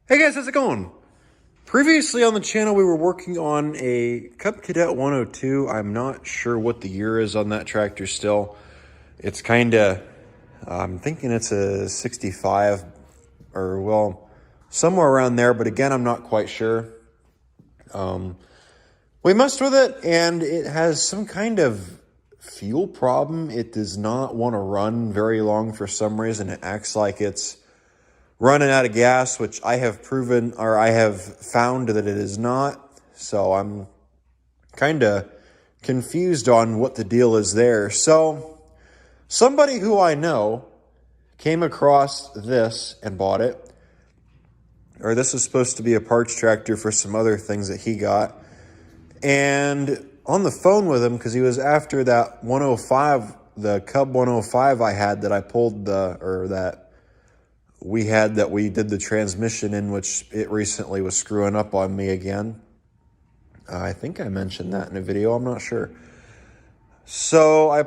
Hey guys, how's it going? Previously on the channel, we were working on a Cub Cadet 102. I'm not sure what the year is on that tractor still. It's kind of, I'm thinking it's a 65 or well, somewhere around there. But again, I'm not quite sure. We messed with it and it has some kind of fuel problem. It does not want to run very long for some reason. It acts like it's running out of gas, which I have proven, or I have found that it is not. So I'm kind of confused on what the deal is there. So somebody who I know came across this and bought it. Or this is supposed to be a parts tractor for some other things that he got. And on the phone with him, because he was after that 105, the Cub 105 I had that I pulled that we did the transmission in, which it recently was screwing up on me again. I think I mentioned that in a video, I'm not sure. So I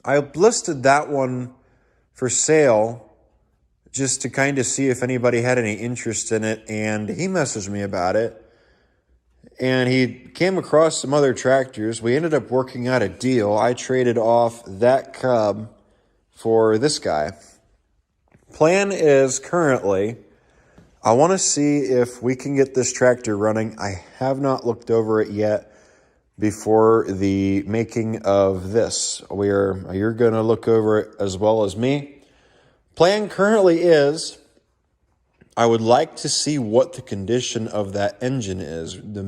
I listed that one for sale just to kind of see if anybody had any interest in it, and he messaged me about it. And he came across some other tractors. We ended up working out a deal. I traded off that Cub for this guy. Plan is currently, I want to see if we can get this tractor running. I have not looked over it yet before the making of this. You're going to look over it as well as me. Plan currently is, I would like to see what the condition of that engine is. The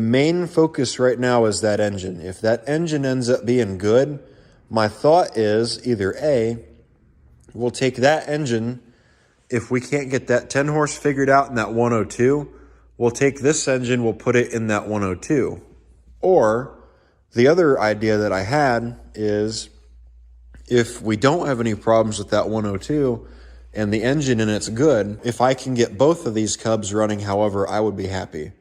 main focus right now is that engine. If that engine ends up being good, my thought is either A, we'll take that engine. If we can't get that 10 horse figured out in that 102, we'll take this engine, we'll put it in that 102. Or the other idea that I had is if we don't have any problems with that 102 and the engine in it's good, if I can get both of these Cubs running, however, I would be happy.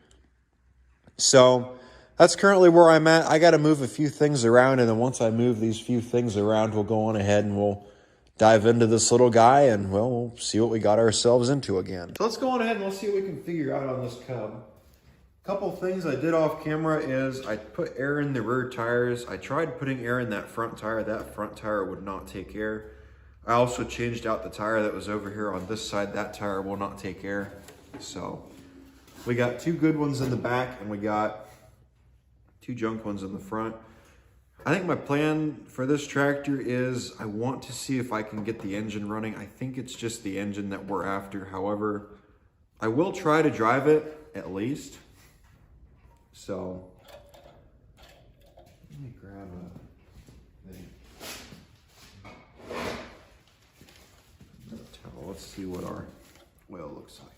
So that's currently where I'm at. I got to move a few things around, and then once I move these few things around, we'll go on ahead and we'll dive into this little guy, and well, we'll see what we got ourselves into again. So let's go on ahead and let's see what we can figure out on this Cub. Couple things I did off camera is I put air in the rear tires. I tried putting air in that front tire. That front tire would not take air. I also changed out the tire that was over here on this side. That tire will not take air. So we got two good ones in the back and we got two junk ones in the front. I think my plan for this tractor is I want to see if I can get the engine running. I think it's just the engine that we're after. However, I will try to drive it at least. So let me grab a thing. Let's see what our oil looks like.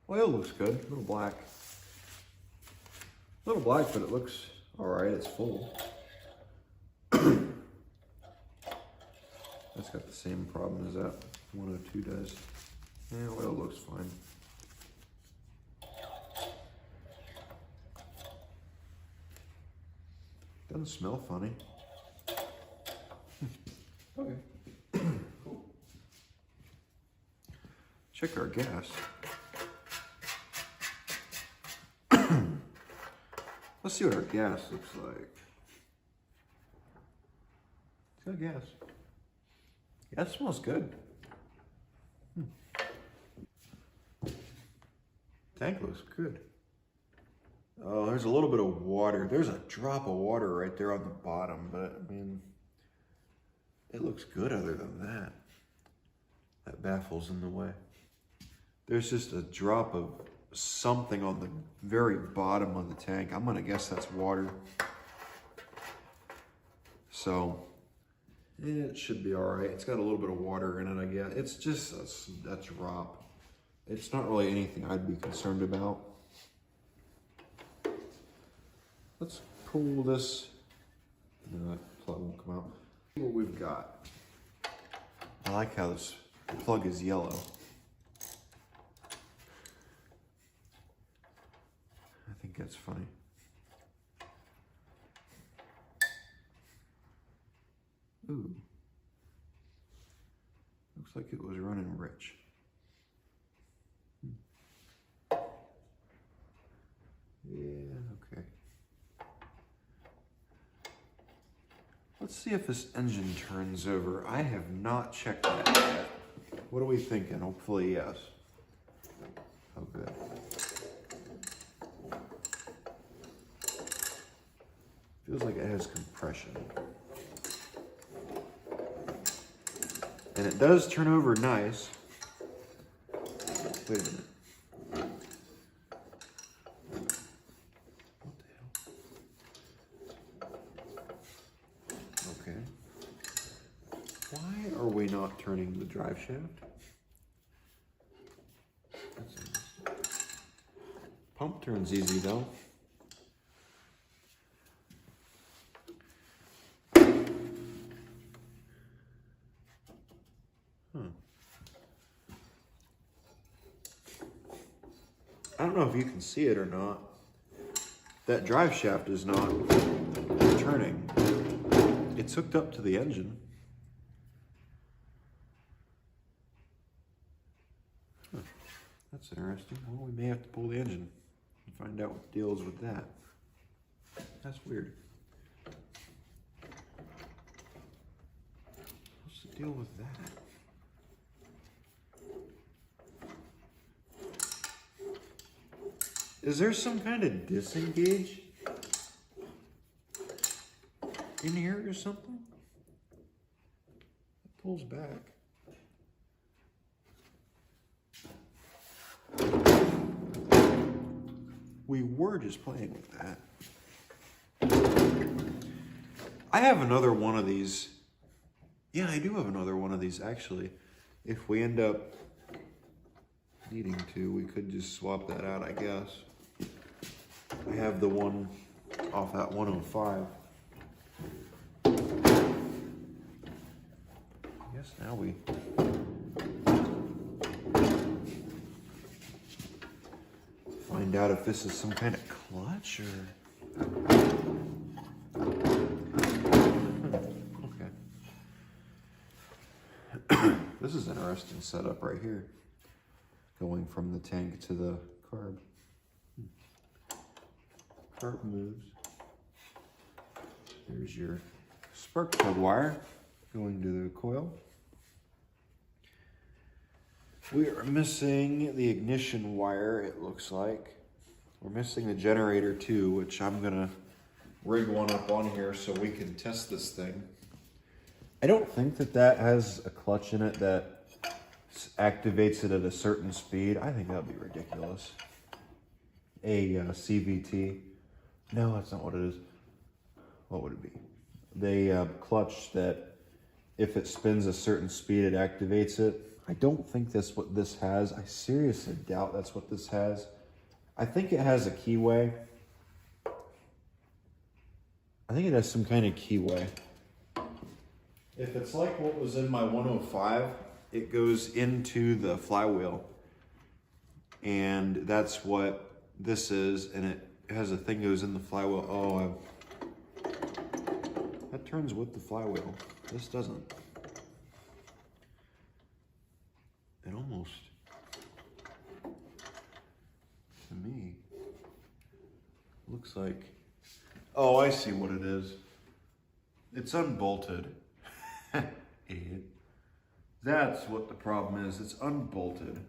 Oil looks good, a little black. A little black, but it looks all right, it's full. That's got the same problem as that 102 does. Yeah, oil looks fine. Doesn't smell funny. Okay. Cool. Check our gas. Let's see what our gas looks like. It's got gas. Yeah, it smells good. Tank looks good. Oh, there's a little bit of water. There's a drop of water right there on the bottom, but I mean, it looks good other than that. That baffles in the way. There's just a drop of something on the very bottom of the tank. I'm gonna guess that's water. So it should be all right. It's got a little bit of water in it, I guess. It's just a drop. It's not really anything I'd be concerned about. Let's pull this. No, that plug won't come out. See what we've got. I like how this plug is yellow. I think that's funny. Ooh, Looks like it was running rich. Yeah, okay. Let's see if this engine turns over. I have not checked that yet. What are we thinking? Hopefully, yes. Oh, good. Feels like it has compression. And it does turn over nice. Wait a minute. What the hell? Okay. Why are we not turning the drive shaft? That's interesting. Pump turns easy though. I don't know if you can see it or not. That drive shaft is not turning. It's hooked up to the engine. Huh. That's interesting. Well, we may have to pull the engine and find out what the deal is with that. That's weird. What's the deal with that? Is there some kind of disengage in here or something? It pulls back. We were just playing with that. I have another one of these. Yeah, I do have another one of these actually. If we end up needing to, we could just swap that out, I guess. I have the one off that 105. I guess now we find out if this is some kind of clutch or... Okay. This is an interesting setup right here. Going from the tank to the carb. Carb moves. There's your spark plug wire going to the coil. We are missing the ignition wire, it looks like. We're missing the generator too, which I'm gonna rig one up on here so we can test this thing. I don't think that has a clutch in it that activates it at a certain speed. I think that would be ridiculous. A CVT. No, that's not what it is. What would it be? The clutch that if it spins a certain speed, it activates it. I don't think that's what this has. I seriously doubt that's what this has. I think it has a keyway. I think it has some kind of keyway. If it's like what was in my 105, it goes into the flywheel. And that's what this is, and it has a thing that goes in the flywheel. Oh, that turns with the flywheel. This doesn't. It almost, to me, looks like, oh, I see what it is. It's unbolted. Idiot. That's what the problem is. It's unbolted.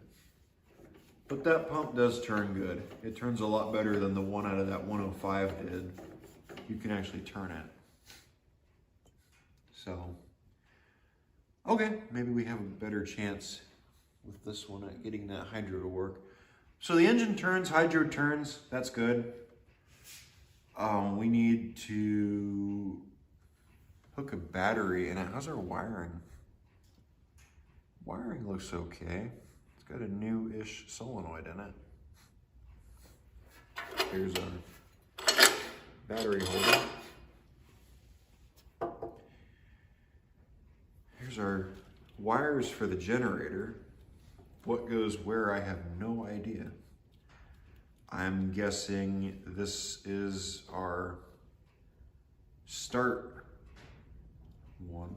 But that pump does turn good. It turns a lot better than the one out of that 105 did. You can actually turn it. So, okay, maybe we have a better chance with this one at getting that hydro to work. So the engine turns, hydro turns, that's good. We need to hook a battery in it. How's our wiring? Wiring looks okay. It's got a new-ish solenoid in it. Here's our battery holder. Here's our wires for the generator. What goes where, I have no idea. I'm guessing this is our start one.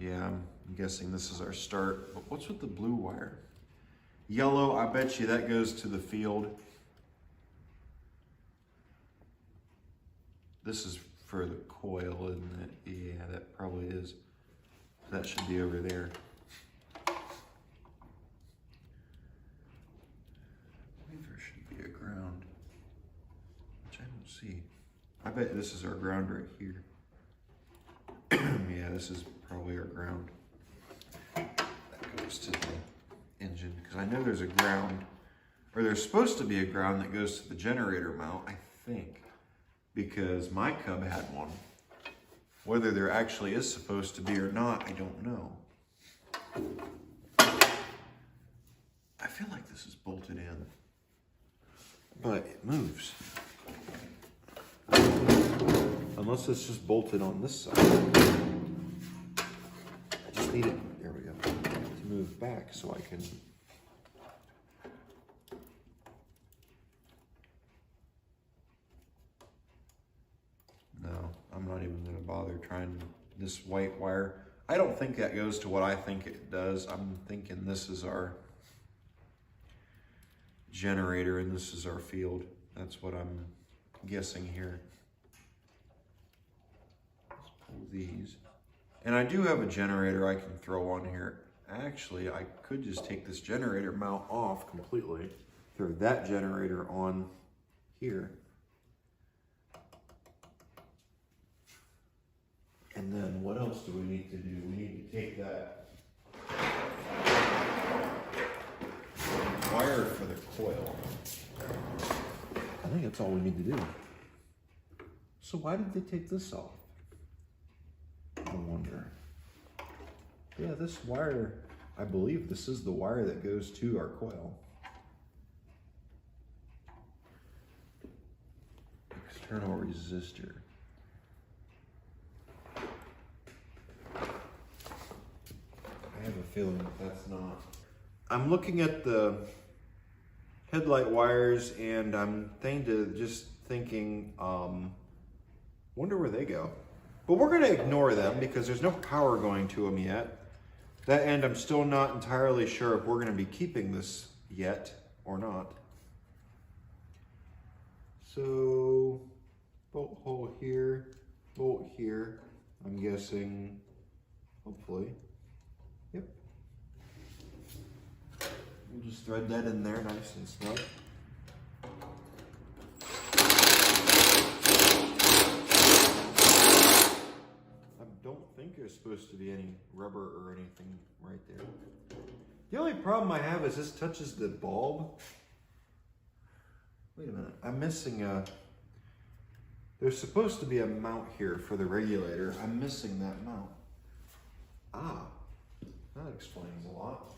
Yeah, I'm guessing this is our start. But what's with the blue wire? Yellow, I bet you that goes to the field. This is for the coil, isn't it? Yeah, that probably is. That should be over there. I believe there should be a ground, which I don't see. I bet this is our ground right here. Yeah, this is probably our ground. That goes to the engine, because I know there's a ground, or there's supposed to be a ground that goes to the generator mount, I think, because my Cub had one. Whether there actually is supposed to be or not, I don't know. I feel like this is bolted in, but it moves. Unless it's just bolted on this side. I just need it, there we go, to move back so I can. No, I'm not even gonna bother trying this white wire. I don't think that goes to what I think it does. I'm thinking this is our generator and this is our field. That's what I'm guessing here. Let's pull these. And I do have a generator I can throw on here. Actually, I could just take this generator mount off completely, throw that generator on here. And then what else do we need to do? We need to take that wire for the coil. I think that's all we need to do. So why did they take this off? I wonder. Yeah, this wire, I believe this is the wire that goes to our coil. External resistor. I have a feeling that that's not. I'm looking at the headlight wires and I'm just thinking, wonder where they go. But we're gonna ignore them because there's no power going to them yet. That end, I'm still not entirely sure if we're gonna be keeping this yet or not. So, bolt hole here, bolt here, I'm guessing, hopefully. Yep. We'll just thread that in there nice and snug. I don't think there's supposed to be any rubber or anything right there. The only problem I have is this touches the bulb. Wait a minute, I'm missing a, there's supposed to be a mount here for the regulator. I'm missing that mount. Ah, that explains a lot.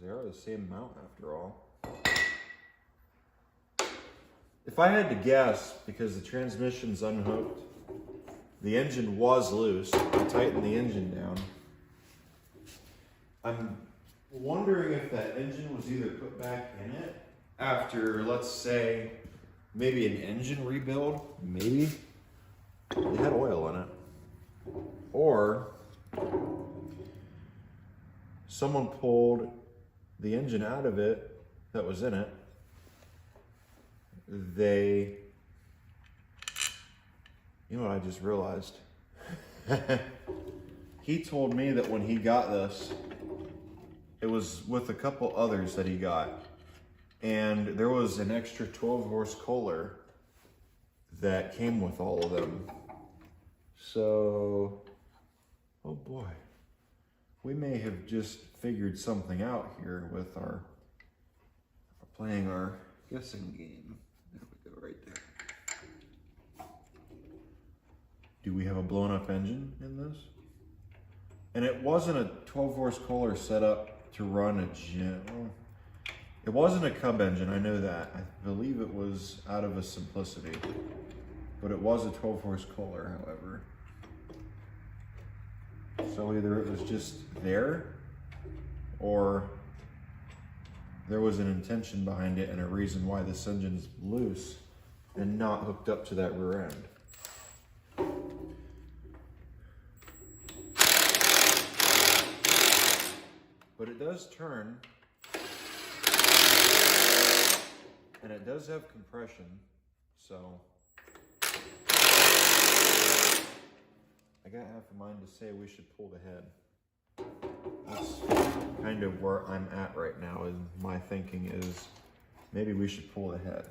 They are the same mount after all. If I had to guess, because the transmission's unhooked, the engine was loose, I tightened the engine down. I'm wondering if that engine was either put back in it after, let's say, maybe an engine rebuild, maybe. It had oil in it. Or someone pulled the engine out of it that was in it. You know what I just realized? He told me that when he got this, it was with a couple others that he got. And there was an extra 12 horse Kohler that came with all of them. So, oh boy. We may have just figured something out here with our playing our guessing game. There we go, right there. Do we have a blown up engine in this? And it wasn't a 12 horse Kohler set up to run a it wasn't a Cub engine, I know that. I believe it was out of a Simplicity. But it was a 12 horse Kohler, however. So either it was just there, or there was an intention behind it and a reason why this engine's loose and not hooked up to that rear end. But it does turn, and it does have compression, so I got half a mind to say we should pull the head. That's kind of where I'm at right now, and my thinking is maybe we should pull the head.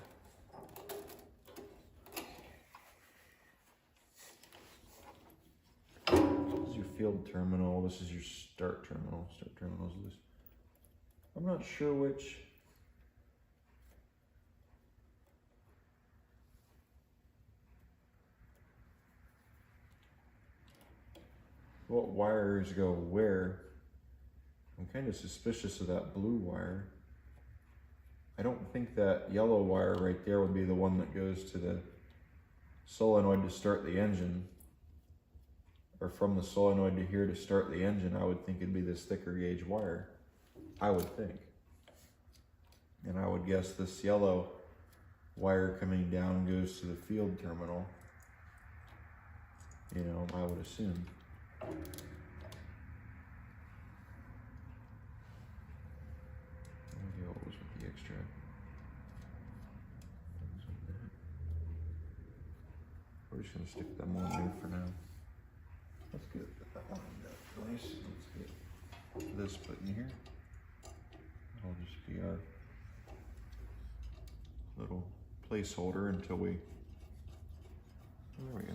This is your field terminal, this is your start terminal. Start terminal's loose. I'm not sure what wires go where. I'm kind of suspicious of that blue wire. I don't think that yellow wire right there would be the one that goes to the solenoid to start the engine, or from the solenoid to here to start the engine. I would think it'd be this thicker gauge wire, I would think. And I would guess this yellow wire coming down goes to the field terminal. You know, I would assume. What was with the extra things like that? We're just gonna stick them on there for now. Let's get that one in that place. Let's get this put in here. That'll just be our little placeholder until we. There we go.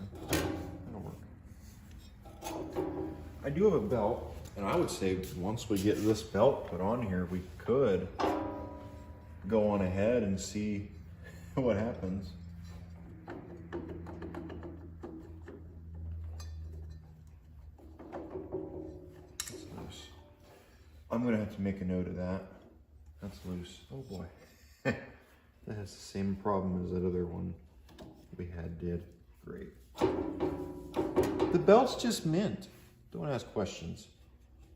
That'll work. I do have a belt, and I would say once we get this belt put on here, we could go on ahead and see what happens. That's loose. I'm gonna have to make a note of that. That's loose. Oh boy. That has the same problem as that other one we did. Great. The belt's just mint. Don't ask questions.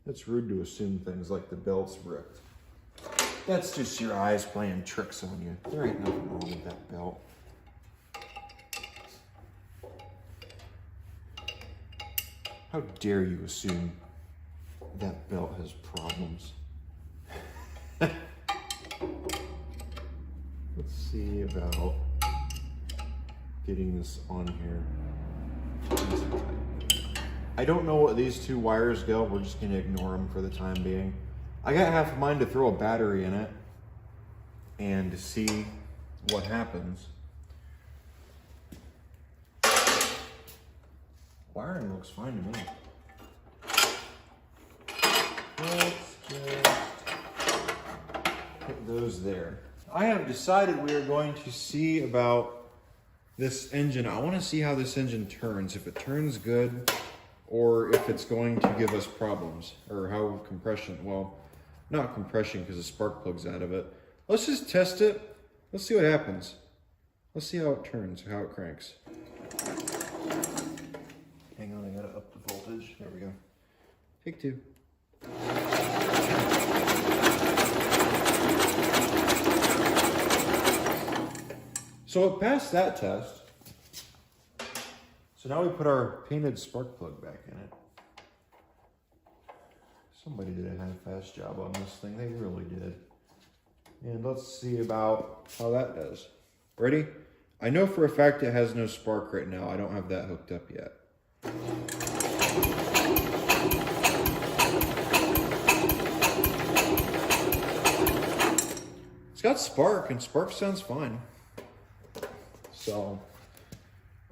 It's rude to assume things like the belt's ripped. That's just your eyes playing tricks on you. There ain't nothing wrong with that belt. How dare you assume that belt has problems? Let's see about getting this on here. I don't know what these two wires go. We're just gonna ignore them for the time being. I got half a mind to throw a battery in it and see what happens. Wiring looks fine to me. Let's just put those there. I have decided we are going to see about this engine. I want to see how this engine turns. If it turns good, or if it's going to give us problems, or how compression, well, not compression because the spark plug's out of it. Let's just test it. Let's see what happens. Let's see how it turns, how it cranks. Hang on, I gotta up the voltage. There we go. Take two. So it passed that test. So now we put our painted spark plug back in it. Somebody did a half-assed job on this thing. They really did. And let's see about how that does. Ready? I know for a fact it has no spark right now. I don't have that hooked up yet. It's got spark, and spark sounds fine. So,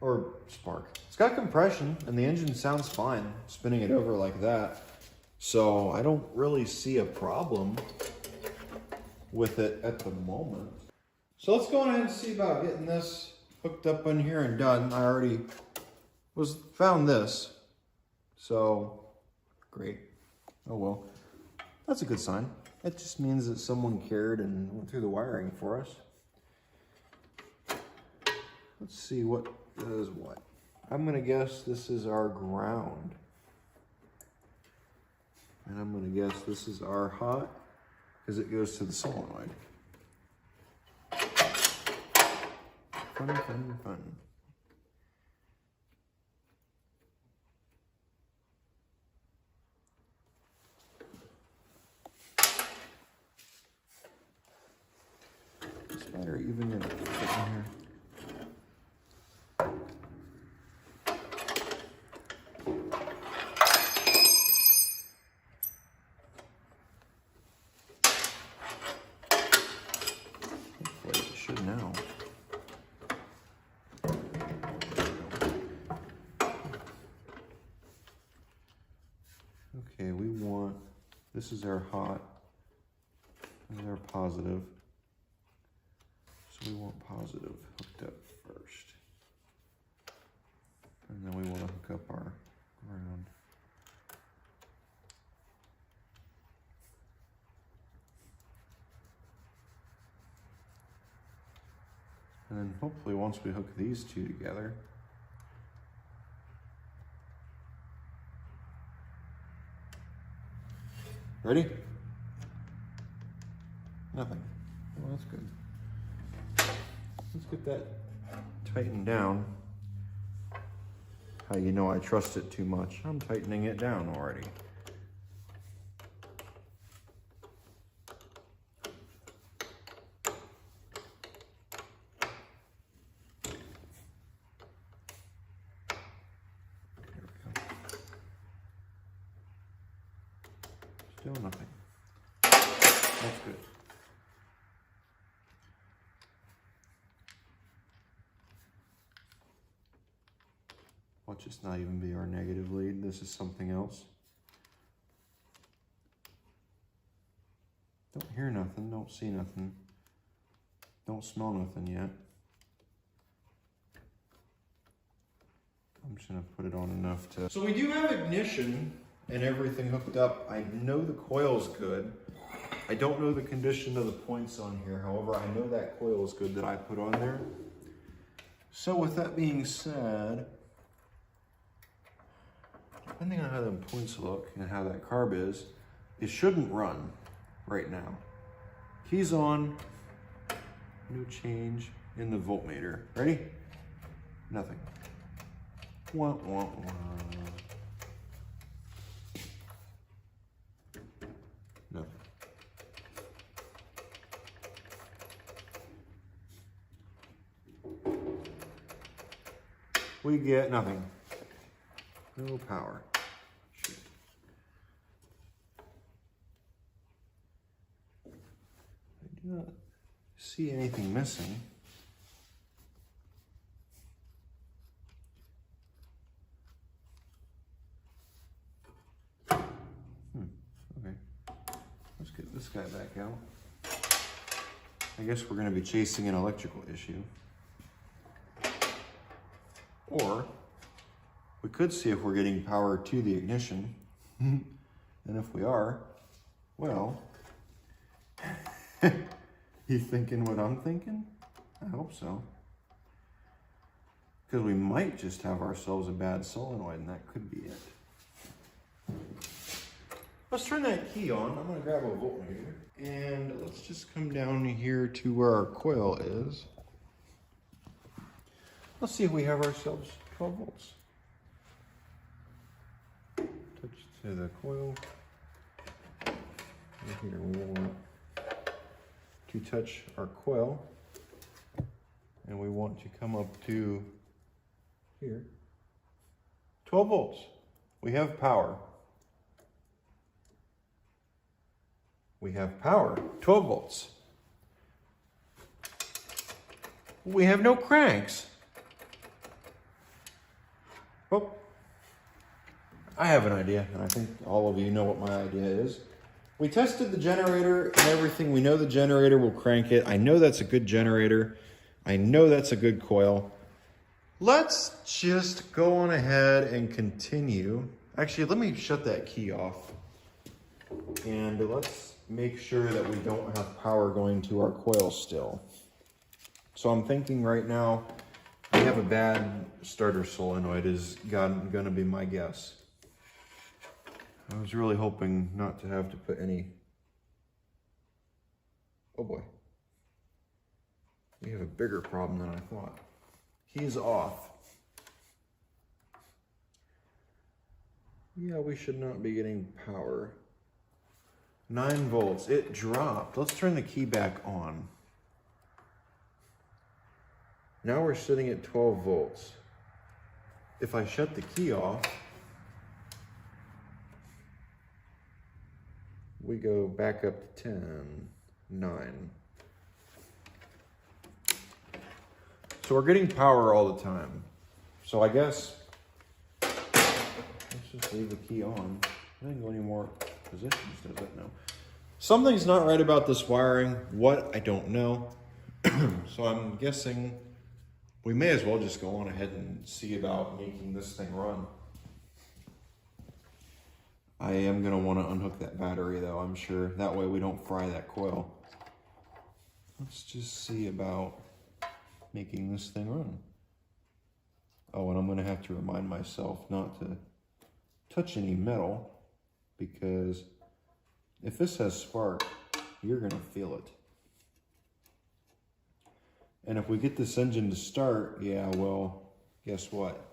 or spark. It's got compression, and the engine sounds fine, spinning it over like that. So I don't really see a problem with it at the moment. So let's go ahead and see about getting this hooked up in here and done. I already found this, so great. Oh well, that's a good sign. That just means that someone cared and went through the wiring for us. Let's see what does what. I'm gonna guess this is our ground. And I'm gonna guess this is our hot, because it goes to the solenoid. Fun, fun, fun. Is this battery even gonna fit in here? Hopefully it should now. Okay, we want, this is our hot, this is our positive. So we want positive hooked up first. And then we want to hook up our ground. And then hopefully once we hook these two together, ready? Nothing. Well, that's good. Let's get that tightened down. How you know I trust it too much? I'm tightening it down already. There we go. Still nothing. That's good. Watch this not even be our negative lead. This is something else. Don't hear nothing, don't see nothing. Don't smell nothing yet. I'm just gonna put it on enough to... So we do have ignition and everything hooked up. I know the coil's good. I don't know the condition of the points on here. However, I know that coil is good that I put on there. So with that being said, depending on how them points look and how that carb is, it shouldn't run right now. Keys on, no change in the voltmeter. Ready? Nothing. Wah, wah, wah. Nothing. We get nothing. No power. Shit. I do not see anything missing. Okay. Let's get this guy back out. I guess we're going to be chasing an electrical issue. Or we could see if we're getting power to the ignition. And if we are, well, you thinking what I'm thinking? I hope so. Because we might just have ourselves a bad solenoid, and that could be it. Let's turn that key on. I'm gonna grab a voltmeter, and let's just come down here to where our coil is. Let's see if we have ourselves 12 volts. Touch to the coil. Right here, we want to touch our coil, and we want to come up to here. 12 volts. We have power. We have power. 12 volts. We have no cranks. Oh, I have an idea, and I think all of you know what my idea is. We tested the generator and everything. We know the generator will crank it. I know that's a good generator. I know that's a good coil. Let's just go on ahead and continue. Actually, let me shut that key off. And let's make sure that we don't have power going to our coil still. So I'm thinking right now, we have a bad starter solenoid is gonna be my guess. I was really hoping not to have to put any Oh boy. We have a bigger problem than I thought. He's off. Yeah, we should not be getting power. 9 volts, it dropped. Let's turn the key back on. Now we're sitting at 12 volts. If I shut the key off, we go back up to 10, 9. So we're getting power all the time. So I guess, let's just leave the key on. It doesn't go any more positions, does it? No. Something's not right about this wiring. What? I don't know. So I'm guessing we may as well just go on ahead and see about making this thing run. I am going to want to unhook that battery though, I'm sure. That way we don't fry that coil. Let's just see about making this thing run. Oh, and I'm going to have to remind myself not to touch any metal, because if this has spark, you're going to feel it. And if we get this engine to start, yeah, well, guess what?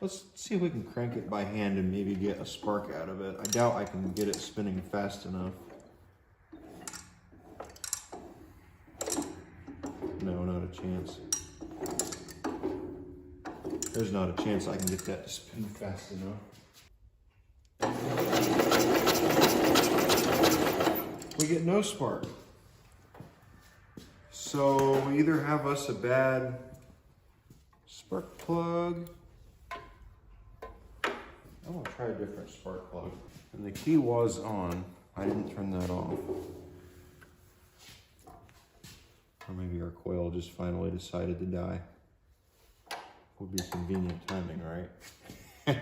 Let's see if we can crank it by hand and maybe get a spark out of it. I doubt I can get it spinning fast enough. No, not a chance. There's not a chance I can get that to spin fast enough. We get no spark. So we either have us a bad spark plug. I'm gonna try a different spark plug. And the key was on. I didn't turn that off. Or maybe our coil just finally decided to die. Would be convenient timing, right? Just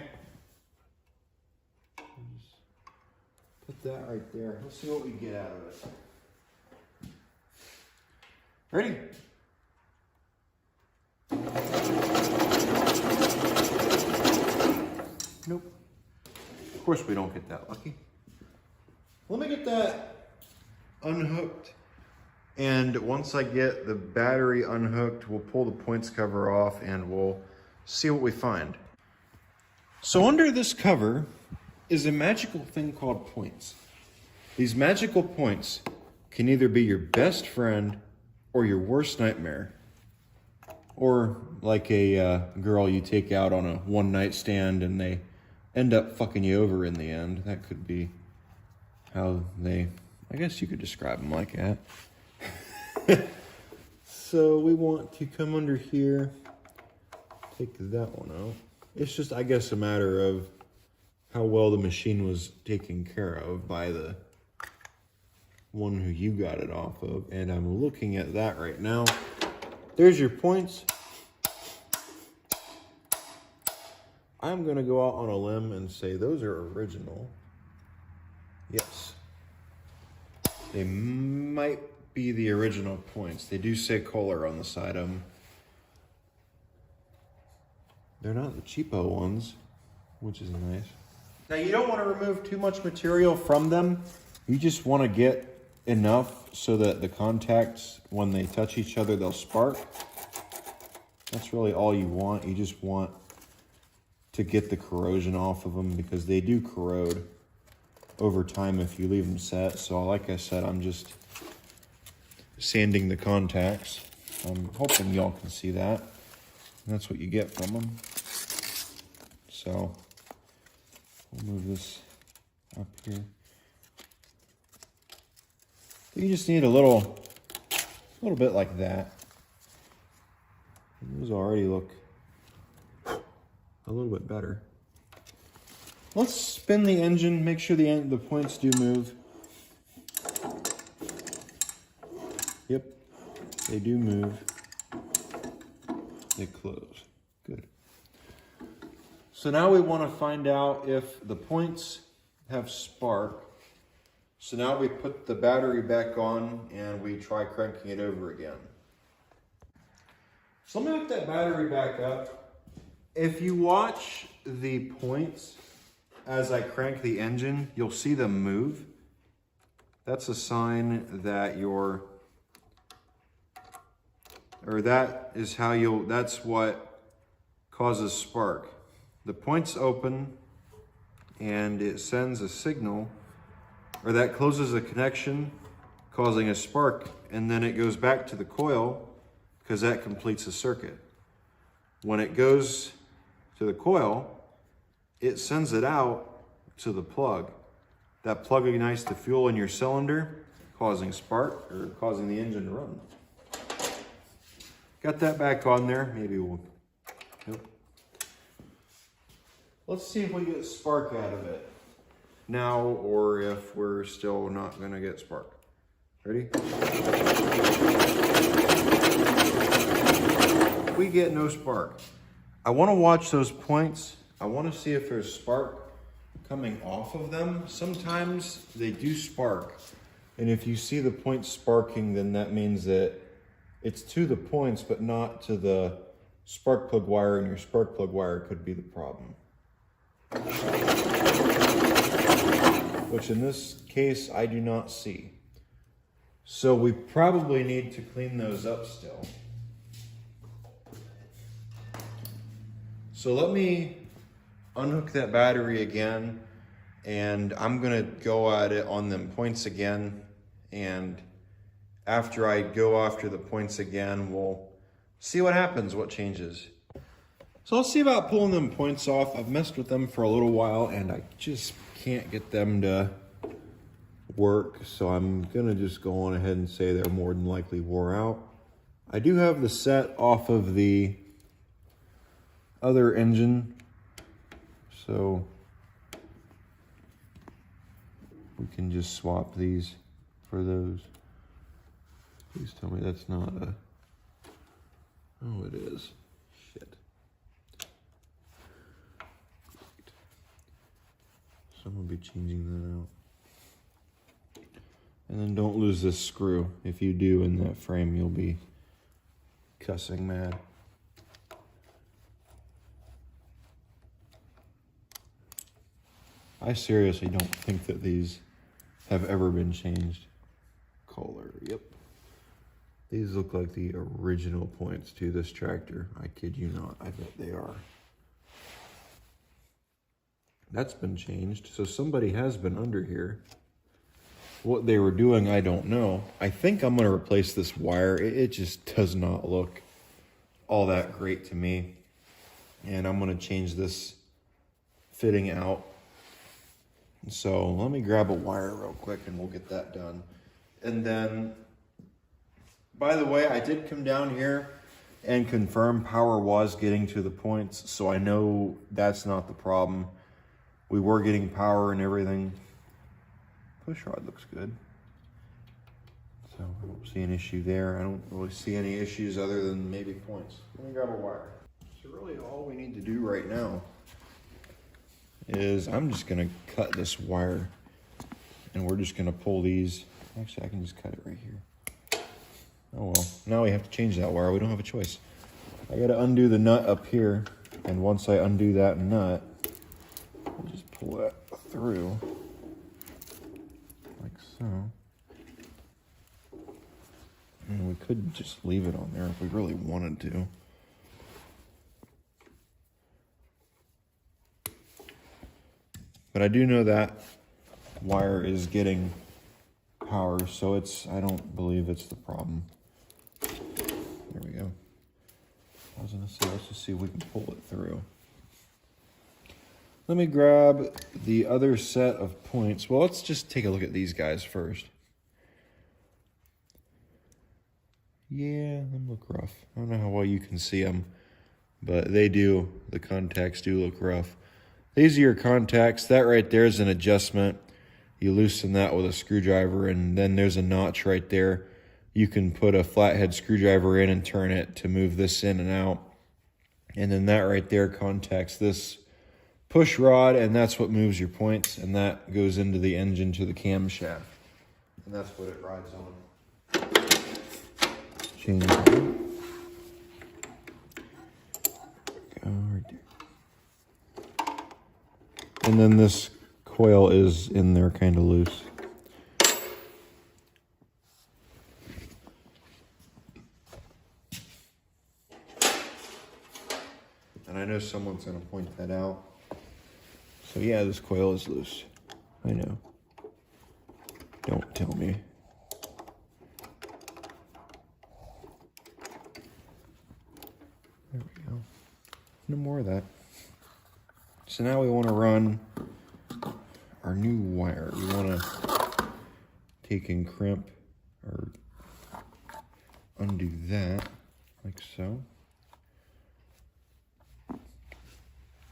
put that right there. Let's see what we get out of it. Ready? Nope. Of course we don't get that lucky. Let me get that unhooked. And once I get the battery unhooked, we'll pull the points cover off and we'll see what we find. So under this cover is a magical thing called points. These magical points can either be your best friend or your worst nightmare. Or like a girl you take out on a one-night stand and they end up fucking you over in the end. That could be how they, I guess you could describe them like that. So we want to come under here, take that one out. It's just, I guess, a matter of how well the machine was taken care of by the one who you got it off of. And I'm looking at that right now. There's your points. I'm going to go out on a limb and say those are original. Yes. They might be the original points. They do say Kohler on the side of them. They're not the cheapo ones, which is nice. Now you don't want to remove too much material from them. You just want to get enough so that the contacts, when they touch each other, they'll spark. That's really all you want. You just want to get the corrosion off of them because they do corrode over time if you leave them set. So like I said, I'm just sanding the contacts. I'm hoping y'all can see that. And that's what you get from them. So we'll move this up here. You just need a little bit like that. Those already look a little bit better. Let's spin the engine, make sure the points do move. Yep, they do move. They close. Good. So now we want to find out if the points have spark. So now we put the battery back on and we try cranking it over again. So let me hook that battery back up. If you watch the points as I crank the engine, you'll see them move. that's a sign that that's what causes spark. The point's open and it sends a signal, or that closes a connection, causing a spark, and then it goes back to the coil because that completes the circuit. When it goes to the coil, it sends it out to the plug. That plug ignites the fuel in your cylinder, causing spark, or causing the engine to run. Got that back on there. Maybe we'll... Nope. Let's see if we get spark out of it now, or if we're still not gonna get spark. Ready? We get no spark. I wanna watch those points. I wanna see if there's spark coming off of them. Sometimes they do spark. And if you see the points sparking, then that means that it's to the points, but not to the spark plug wire, and your spark plug wire could be the problem. Which in this case, I do not see. So we probably need to clean those up still. So let me unhook that battery again, and I'm gonna go at it on them points again, and after I go after the points again, we'll see what happens, what changes. So I'll see about pulling them points off. I've messed with them for a little while and I just can't get them to work. So I'm gonna just go on ahead and say they're more than likely wore out. I do have the set off of the other engine, so we can just swap these for those. Please tell me that's not a... Oh, it is. Shit. So I'm gonna be changing that out. And then don't lose this screw. If you do in that frame, you'll be cussing mad. I seriously don't think that these have ever been changed. Color, yep. These look like the original points to this tractor. I kid you not, I bet they are. That's been changed, so somebody has been under here. What they were doing, I don't know. I think I'm gonna replace this wire. It just does not look all that great to me. And I'm gonna change this fitting out. So let me grab a wire real quick and we'll get that done. And then, by the way, I did come down here and confirm power was getting to the points, so I know that's not the problem. We were getting power and everything. Push rod looks good. So I don't see an issue there. I don't really see any issues other than maybe points. Let me grab a wire. So really all we need to do right now is I'm just gonna cut this wire and we're just gonna pull these. Actually, I can just cut it right here. Oh well, now we have to change that wire. We don't have a choice. I gotta undo the nut up here, and once I undo that nut, I'll just pull that through, like so. And we could just leave it on there if we really wanted to. But I do know that wire is getting power, so I don't believe it's the problem. There we go. I was gonna say, let's just see if we can pull it through. Let me grab the other set of points. Well, let's just take a look at these guys first. Yeah, they look rough. I don't know how well you can see them, but they do. The contacts do look rough. These are your contacts. That right there is an adjustment. You loosen that with a screwdriver, and then there's a notch right there. You can put a flathead screwdriver in and turn it to move this in and out. And then that right there contacts this push rod, and that's what moves your points, and that goes into the engine to the camshaft. And that's what it rides on. Change it. Go right there. And then this coil is in there kind of loose. And I know someone's going to point that out. So yeah, this coil is loose. I know. Don't tell me. There we go. No more of that. So now we want to run our new wire. We want to take and crimp or undo that like so.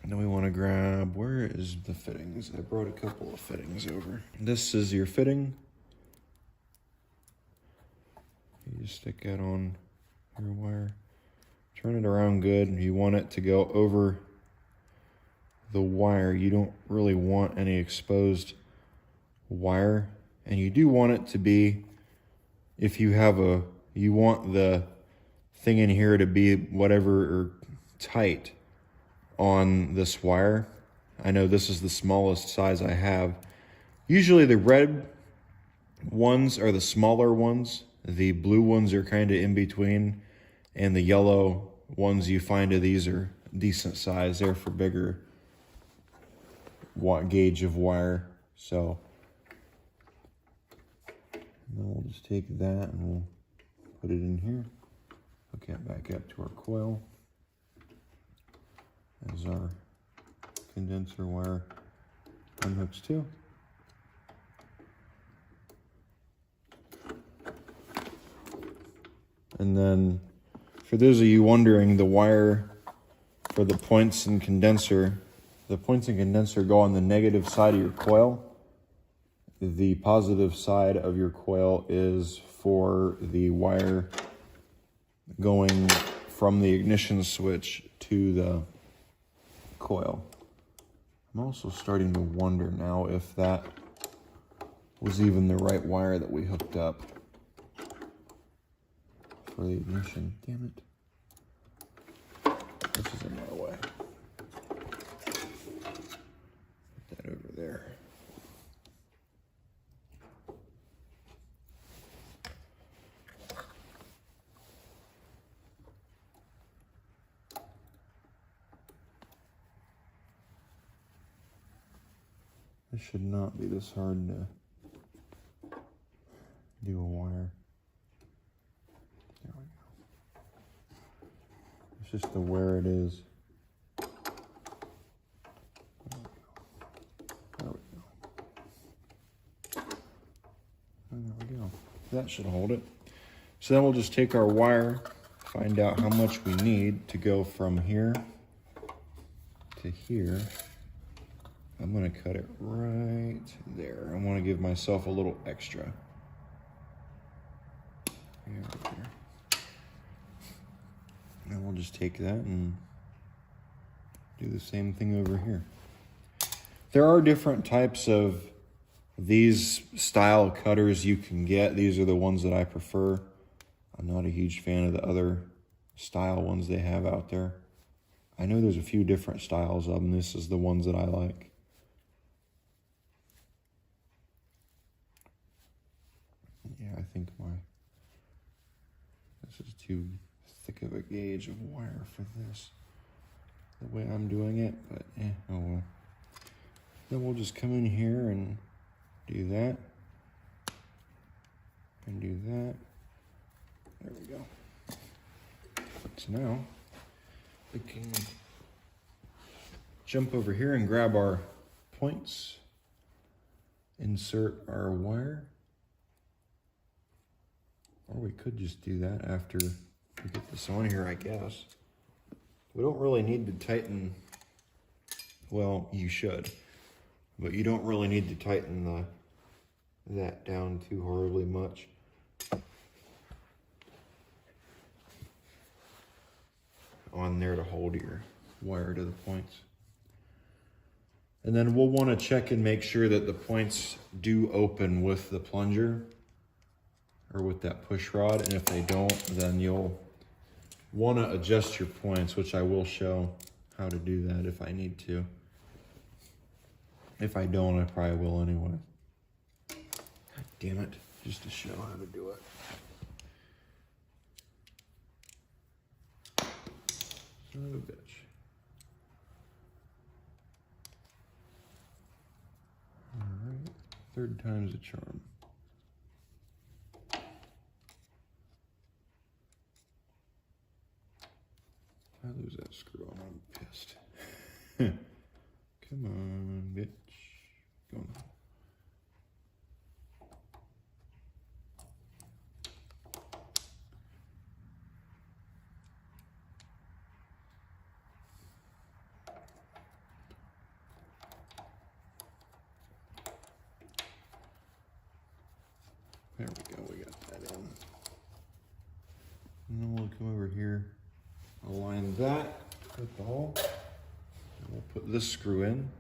And then we want to grab, where is the fittings? I brought a couple of fittings over. This is your fitting. You just stick that on your wire. Turn it around good. You want it to go over the wire. You don't really want any exposed wire. And you do want it to be, if you have you want the thing in here to be whatever or tight on this wire. I know this is the smallest size I have. Usually the red ones are the smaller ones. The blue ones are kind of in between. And the yellow ones you find of these are decent size. They're for bigger gauge of wire. So then we'll just take that and we'll put it in here. Hook that back up to our coil. As our condenser wire unhooks too. And then for those of you wondering, the wire for the points and condenser go on the negative side of your coil. The positive side of your coil is for the wire going from the ignition switch to the coil. I'm also starting to wonder now if that was even the right wire that we hooked up for the ignition. Damn it. This is in my way. Put that over there. This should not be this hard to do a wire. There we go. It's just the where it is. There we go. And there we go. That should hold it. So then we'll just take our wire, find out how much we need to go from here to here. I'm going to cut it right there. I want to give myself a little extra. There. And we'll just take that and do the same thing over here. There are different types of these style cutters you can get. These are the ones that I prefer. I'm not a huge fan of the other style ones they have out there. I know there's a few different styles of them. This is the ones that I like. Yeah, I think this is too thick of a gauge of wire for this, the way I'm doing it, but oh well. Then we'll just come in here and do that, and do that. There we go. So now we can jump over here and grab our points, insert our wire. Or we could just do that after we get this on here, I guess. We don't really need to tighten, well, you should, but you don't really need to tighten that down too horribly much. On there to hold your wire to the points. And then we'll want to check and make sure that the points do open with the plunger or with that push rod, and if they don't, then you'll want to adjust your points, which I will show how to do that if I need to. If I don't, I probably will anyway. God damn it, just to show how to do it. Son of a bitch. third time's a charm. If I lose that screw on, I'm pissed. Come on, bitch. Go on. There we go, we got that in. And then we'll come over here, align that with the hole. And we'll put this screw in.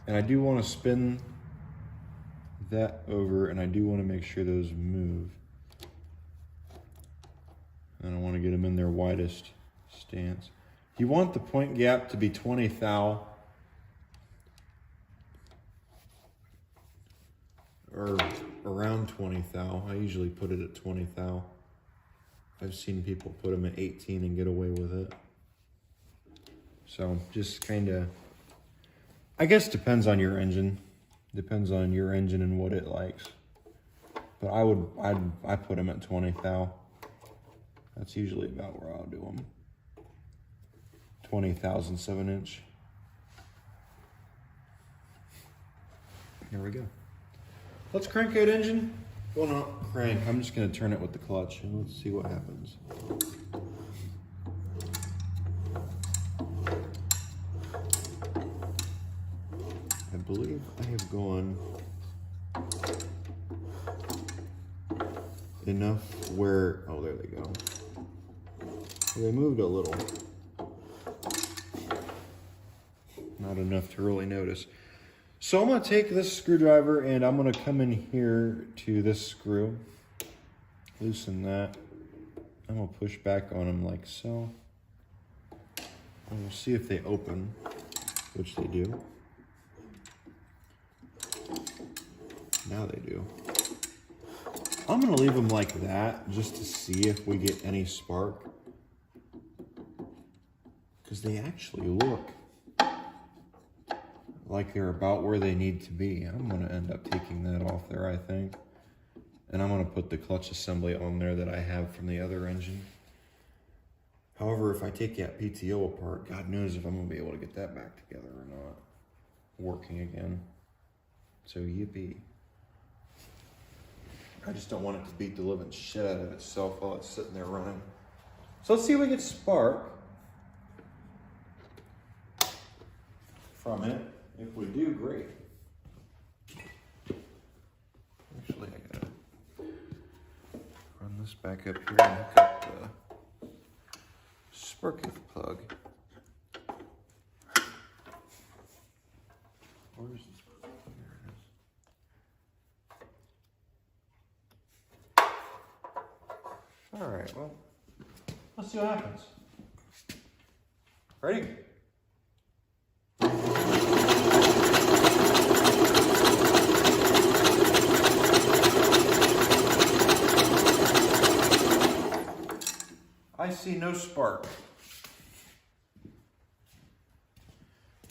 And I do want to spin that over, and I do want to make sure those move. And I want to get them in their widest stance. You want the point gap to be 20 thou. Or around 20 thou. I usually put it at 20 thou. I've seen people put them at 18 and get away with it. So just kind of, I guess depends on your engine. Depends on your engine and what it likes. But I put them at 20 thou. That's usually about where I'll do them. 20 thousandths of an inch. Here we go. Let's crank that engine. Well, not crank. I'm just going to turn it with the clutch and let's see what happens. I believe I have gone enough where, oh, there they go. They moved a little. Not enough to really notice. So I'm going to take this screwdriver and I'm going to come in here to this screw, loosen that. I'm going to push back on them like so. And we'll see if they open, which they do. Now they do. I'm going to leave them like that just to see if we get any spark. Because they actually look like they're about where they need to be. I'm going to end up taking that off there, I think. And I'm going to put the clutch assembly on there that I have from the other engine. However, if I take that PTO apart, God knows if I'm going to be able to get that back together or not. Working again. So yippee. I just don't want it to beat the living shit out of itself while it's sitting there running. So let's see if we get spark from it. If we do, great. Actually, I gotta run this back up here and hook up the spark plug. Where is this plug? Here it is. All right, well, let's see what happens. Ready? I see no spark.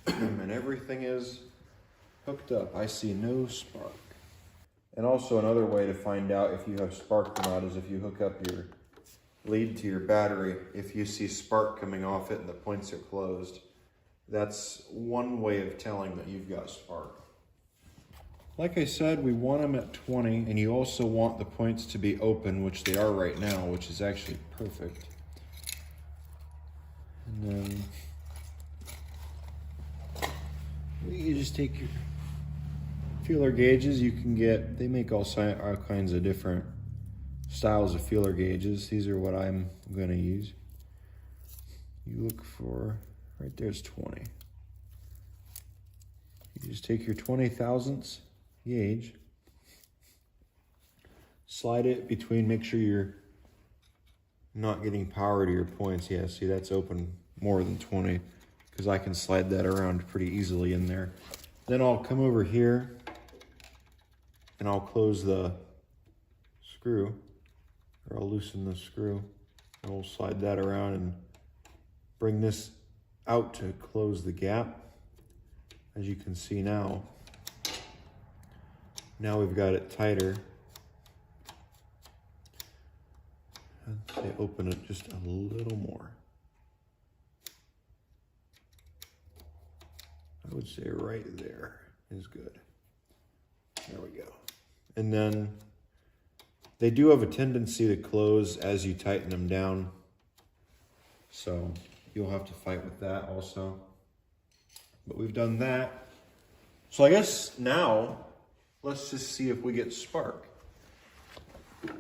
And everything is hooked up. I see no spark. And also another way to find out if you have spark or not is if you hook up your lead to your battery. If you see spark coming off it and the points are closed, that's one way of telling that you've got spark. Like I said, we want them at 20, and you also want the points to be open, which they are right now, which is actually perfect. And then you just take your feeler gauges. You can get, they make all kinds of different styles of feeler gauges. These are what I'm going to use. You look for, right there's 20. You just take your 20 thousandths gauge, slide it between, make sure you're not getting power to your points. Yeah, see, that's open more than 20 because I can slide that around pretty easily in there. Then I'll come over here and I'll close the screw, or I'll loosen the screw, and we'll slide that around and bring this out to close the gap. As you can see now, Now we've got it tighter. I'd say open it just a little more. I would say right there is good. There we go. And then they do have a tendency to close as you tighten them down. So you'll have to fight with that also. But we've done that. So I guess now, let's just see if we get spark. Don't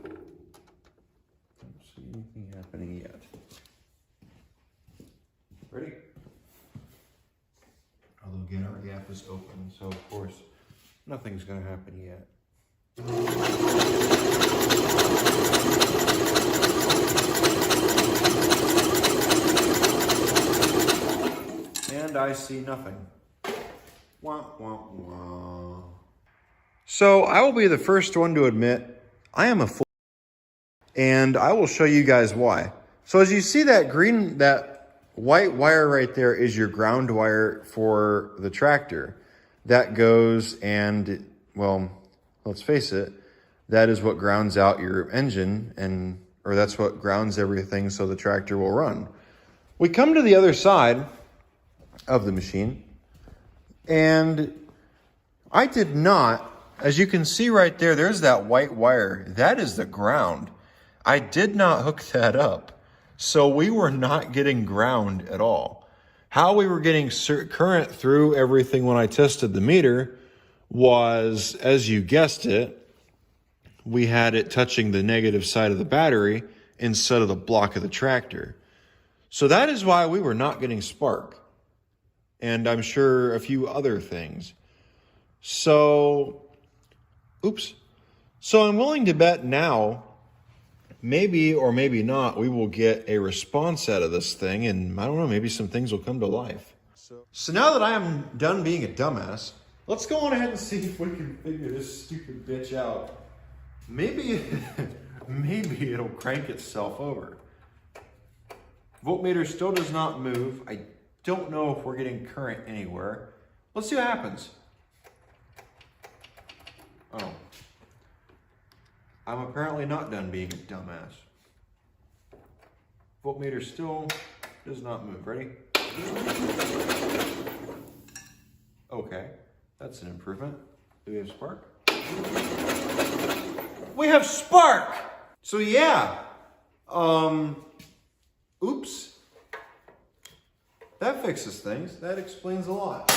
see anything happening yet. Ready? Although again, our gap is open, so of course, nothing's gonna happen yet. And I see nothing. Wah, wah, wah. So I will be the first one to admit I am a fool, and I will show you guys why. So as you see that white wire right there is your ground wire for the tractor. That goes and, well, let's face it, that is what grounds out your engine, or that's what grounds everything so the tractor will run. We come to the other side of the machine, and I did not, as you can see right there, there's that white wire. That is the ground. I did not hook that up. So we were not getting ground at all. How we were getting current through everything when I tested the meter was, as you guessed it, we had it touching the negative side of the battery instead of the block of the tractor. So that is why we were not getting spark. And I'm sure a few other things. So, oops. So I'm willing to bet now, maybe or maybe not, we will get a response out of this thing, and I don't know, maybe some things will come to life. So now that I am done being a dumbass, let's go on ahead and see if we can figure this stupid bitch out. Maybe, maybe it'll crank itself over. Voltmeter still does not move. I don't know if we're getting current anywhere. Let's see what happens. Oh. I'm apparently not done being a dumbass. Voltmeter still does not move. Ready? Okay, that's an improvement. Do we have spark? We have spark! So yeah, oops. That fixes things. That explains a lot.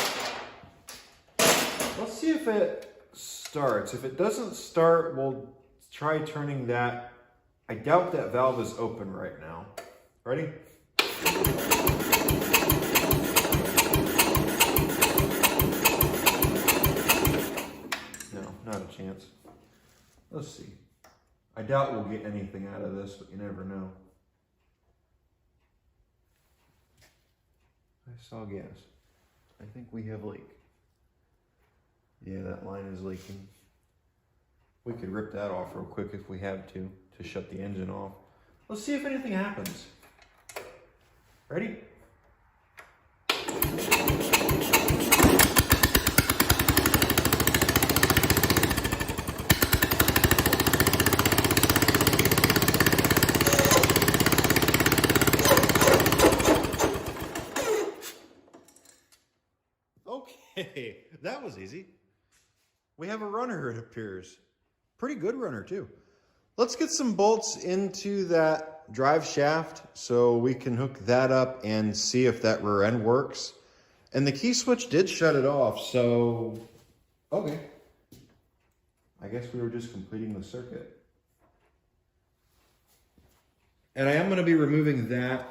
Let's see if it starts. If it doesn't start, we'll try turning that. I doubt that valve is open right now. Ready? No, not a chance. Let's see. I doubt we'll get anything out of this, but you never know. I saw gas. I think we have a leak. Yeah, that line is leaking. We could rip that off real quick if we have to shut the engine off. Let's see if anything happens. Ready? Okay, that was easy. We have a runner, it appears. Pretty good runner too. Let's get some bolts into that drive shaft so we can hook that up and see if that rear end works. And the key switch did shut it off, so okay. I guess we were just completing the circuit. And I am going to be removing that.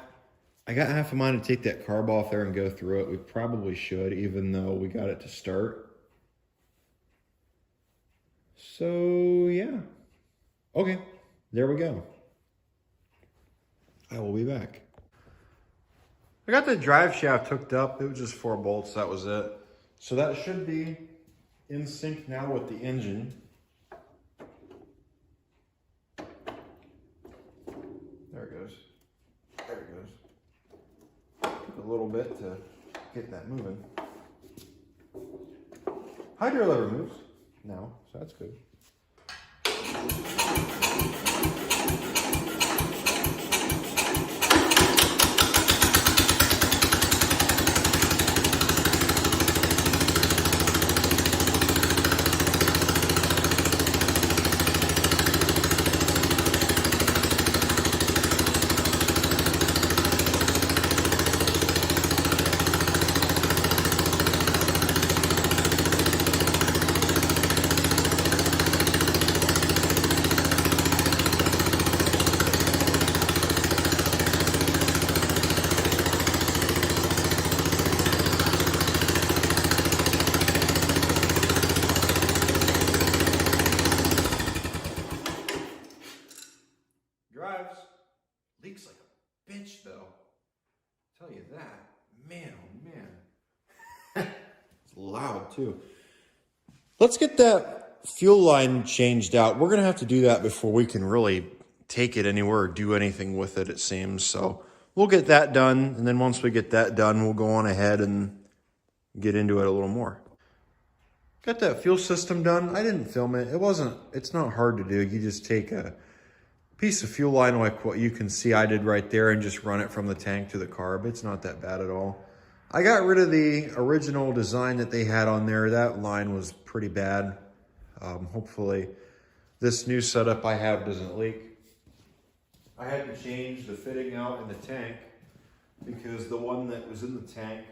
I got half a mind to take that carb off there and go through it. We probably should, even though we got it to start. So, yeah. Okay, there we go. I will be back. I got the drive shaft hooked up. It was just 4 bolts, that was it. So that should be in sync now with the engine. There it goes. There it goes. Took a little bit to get that moving. Hydro lever moves. now, so that's good. Drives. Leaks like a bitch, though. Tell you that. Man, oh man. It's loud, too. Let's get that fuel line changed out. We're going to have to do that before we can really take it anywhere or do anything with it, it seems. So we'll get that done. And then once we get that done, we'll go on ahead and get into it a little more. Got that fuel system done. I didn't film it. It's not hard to do. You just take a piece of fuel line like what you can see I did right there and just run it from the tank to the carb. It's not that bad at all. I got rid of the original design that they had on there. That line was pretty bad. Hopefully this new setup I have doesn't leak. I had to change the fitting out in the tank because the one that was in the tank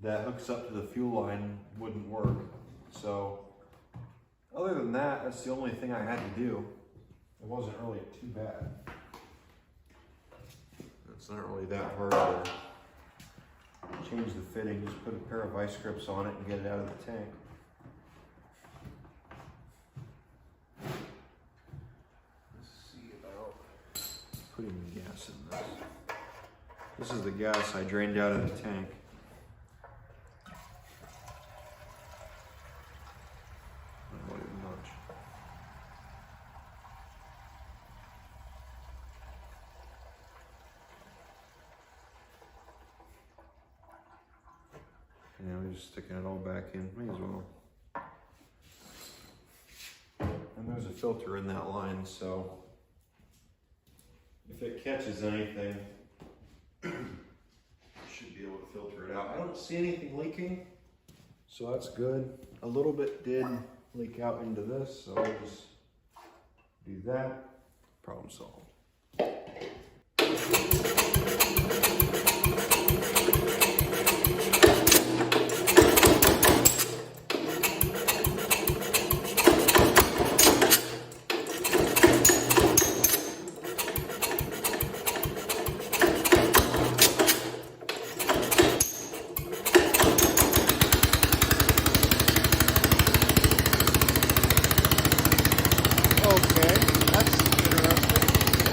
that hooks up to the fuel line wouldn't work. So other than that, that's the only thing I had to do. It wasn't really too bad. It's not really that hard to change the fitting. Just put a pair of vice grips on it and get it out of the tank. Let's see about putting the gas in this. This is the gas I drained out of the tank. Not even much. Yeah, we're just sticking it all back in. May as well. And there's a filter in that line, so if it catches anything, should be able to filter it out. I don't see anything leaking, so that's good. A little bit did leak out into this, so I'll just do that. Problem solved. Okay, that's interesting.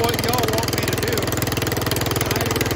what y'all want me to do. And I agree.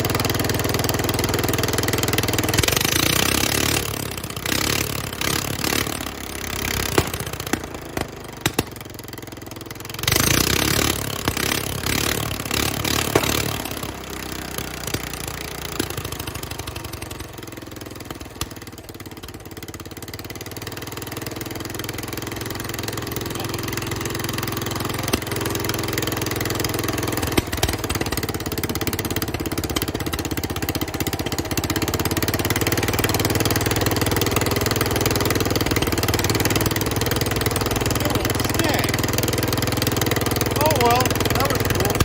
Well, that was cool.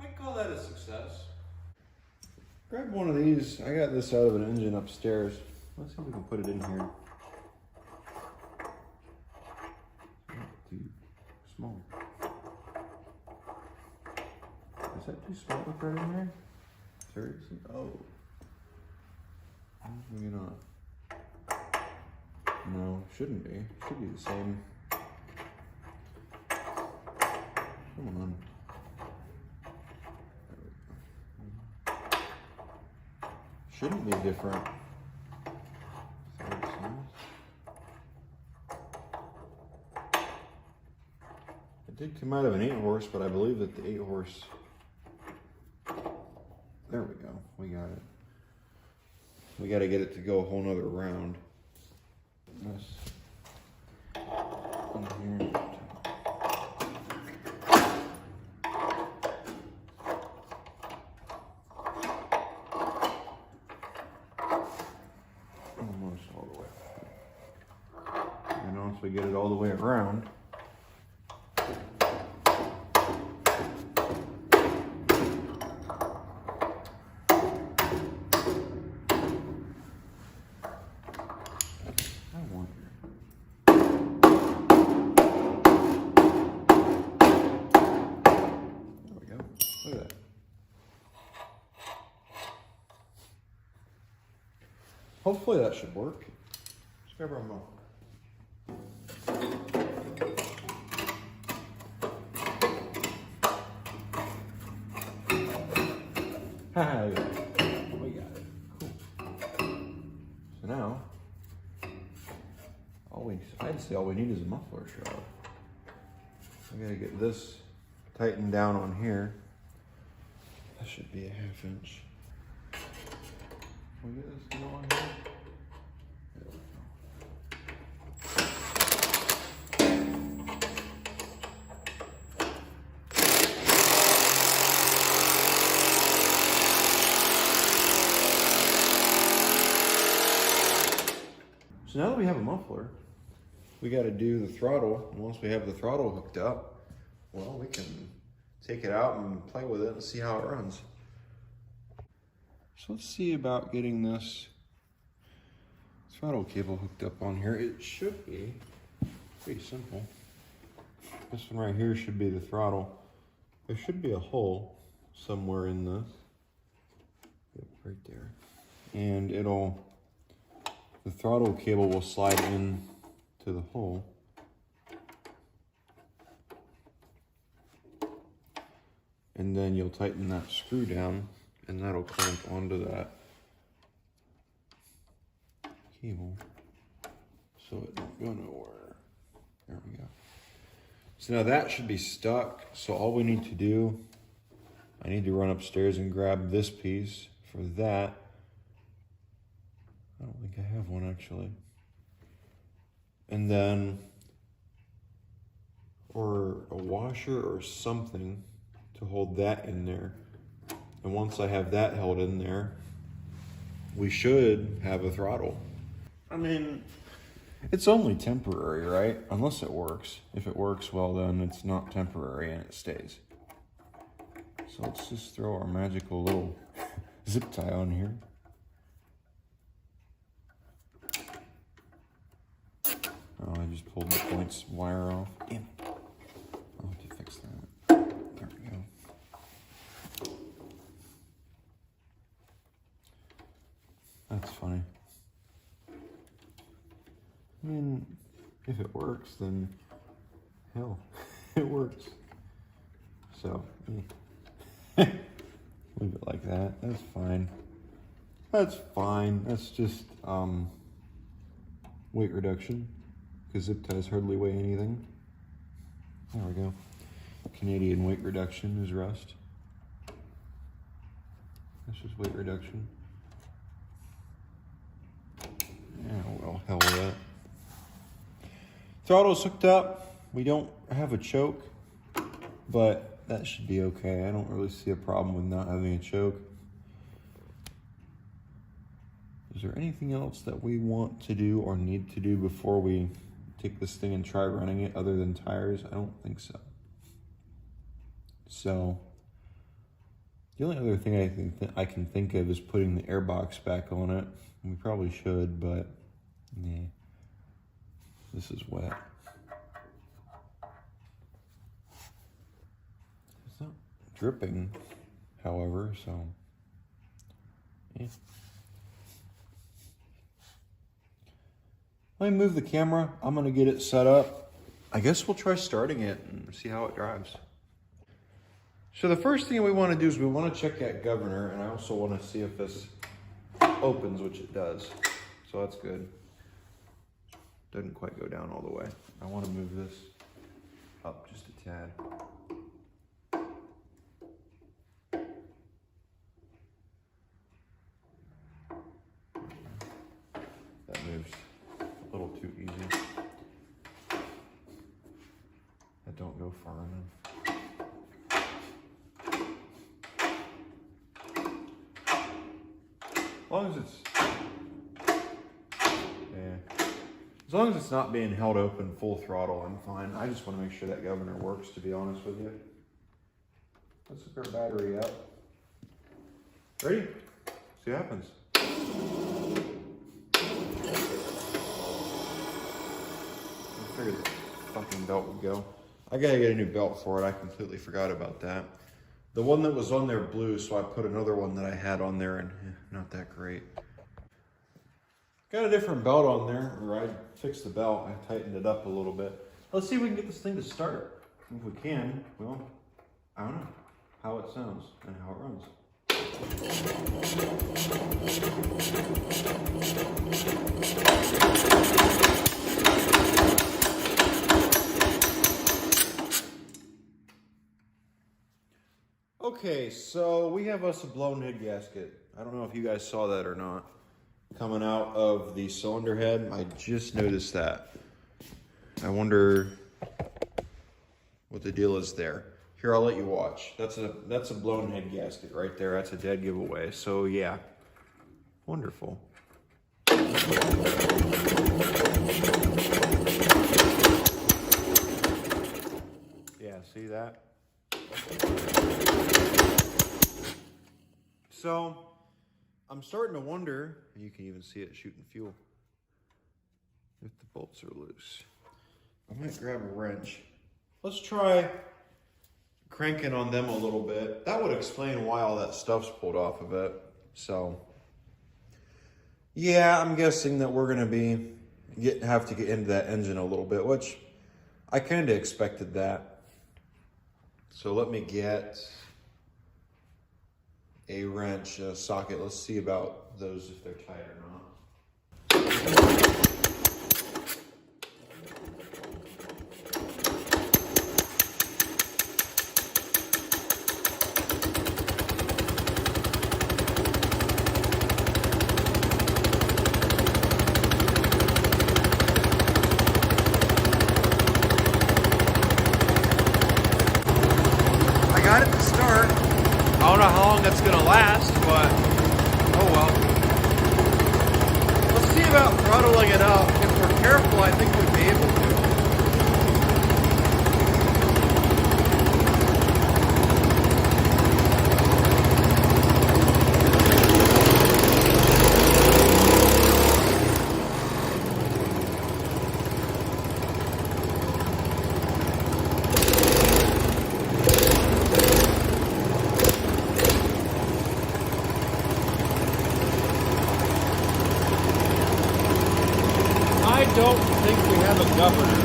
I'd call that a success. Grab one of these. I got this out of an engine upstairs. Let's see if we can put it in here. Not too small. Is that too small to put in there? Seriously? Oh. Maybe not. No, shouldn't be. Should be the same. Come on. Shouldn't be different. It did come out of an 8-horse, but I believe that the 8-horse. There we go. We got it. We got to get it to go a whole nother round. This in here. Almost all the way. And once we get it all the way around, hopefully that should work. Let's grab our muffler. Hi, we got it. Cool. So now, I'd say all we need is a muffler shroud. I gotta get this tightened down on here. That should be a 1/2 inch. Can we get this to go on here? There we go. So now that we have a muffler, we got to do the throttle. And once we have the throttle hooked up, well, we can take it out and play with it and see how it runs. So let's see about getting this throttle cable hooked up on here. It should be pretty simple. This one right here should be the throttle. There should be a hole somewhere in this. Yep, right there. And the throttle cable will slide in to the hole. And then you'll tighten that screw down and that'll clamp onto that cable so it don't go nowhere. There we go. So now that should be stuck. So all we need to do, I need to run upstairs and grab this piece for that. I don't think I have one actually. And then, or a washer or something to hold that in there. And once I have that held in there, we should have a throttle. I mean, it's only temporary, right? Unless it works. If it works, well then it's not temporary and it stays. So let's just throw our magical little zip tie on here. just pulled the points wire off. Damn. I'll have to fix that. There we go. That's funny. I mean, if it works, then hell, it works. So, leave it like that. That's fine. That's fine. That's just weight reduction, because zip ties hardly weigh anything. There we go. Canadian weight reduction is rust. That's just weight reduction. Yeah, well, hell with that. Throttle's hooked up. We don't have a choke, but that should be okay. I don't really see a problem with not having a choke. Is there anything else that we want to do or need to do before we take this thing and try running it other than tires? I don't think so. So the only other thing I can think of is putting the airbox back on it. We probably should, but yeah, this is wet. It's not dripping, however, so yeah. Let me move the camera. I'm gonna get it set up. I guess we'll try starting it and see how it drives. So the first thing we want to do is we want to check that governor, and I also want to see if this opens, which it does. So that's good. Doesn't quite go down all the way. I want to move this up just a tad. That moves a little too easy. That don't go far enough. As long as it's, yeah. As long as it's not being held open full throttle, I'm fine. I just want to make sure that governor works, to be honest with you. Let's hook our battery up. Ready? See what happens. I figured the fucking belt would go. I gotta get a new belt for it. I completely forgot about that. The one that was on there blew, so I put another one that I had on there, and not that great. Got a different belt on there, or I fixed the belt. I tightened it up a little bit. Let's see if we can get this thing to start. If we can, well, I don't know how it sounds and how it runs. Okay, so we have us a blown head gasket. I don't know if you guys saw that or not. Coming out of the cylinder head, I just noticed that. I wonder what the deal is there. Here, I'll let you watch. That's a blown head gasket right there. That's a dead giveaway. So yeah, wonderful. Yeah, see that? So I'm starting to wonder, and you can even see it shooting fuel, if the bolts are loose. I might grab a wrench. Let's try cranking on them a little bit. That would explain why all that stuff's pulled off of it. So yeah, I'm guessing that we're gonna have to get into that engine a little bit, which I kind of expected that. So let me get a wrench, a socket. Let's see about those, if they're tight or not. I got it to start. I don't know how long that's gonna last, but oh well. Let's see about throttling it up. If we're careful, I think we'd be able to. don't think we have a governor.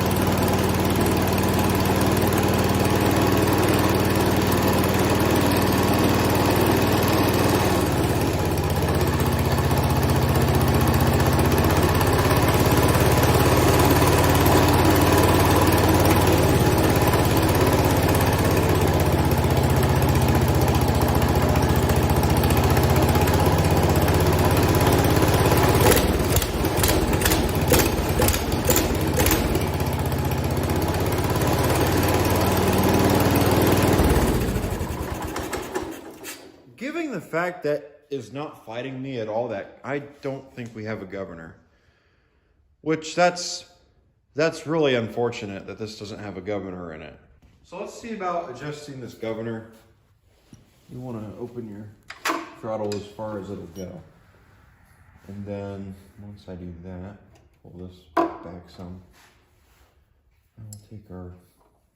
Given the fact that is not fighting me at all, that I don't think we have a governor. Which that's really unfortunate that this doesn't have a governor in it. So let's see about adjusting this governor. You want to open your throttle as far as it'll go. And then once I do that, pull this back some. And we'll take our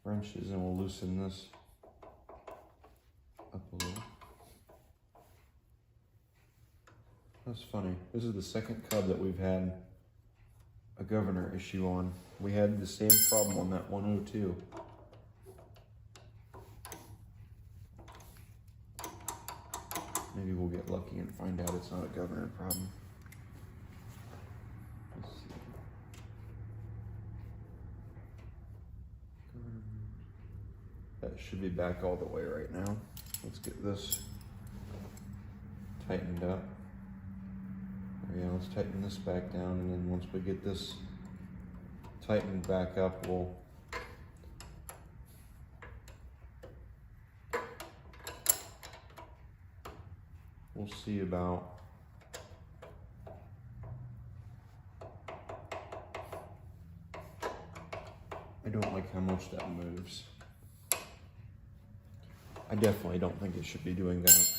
wrenches and we'll loosen this up a little. That's funny. This is the second Cub that we've had a governor issue on. We had the same problem on that 102. Maybe we'll get lucky and find out it's not a governor problem. Let's see. That should be back all the way right now. Let's get this tightened up. Yeah, let's tighten this back down, and then once we get this tightened back up, we'll see about I don't like how much that moves. I definitely don't think it should be doing that.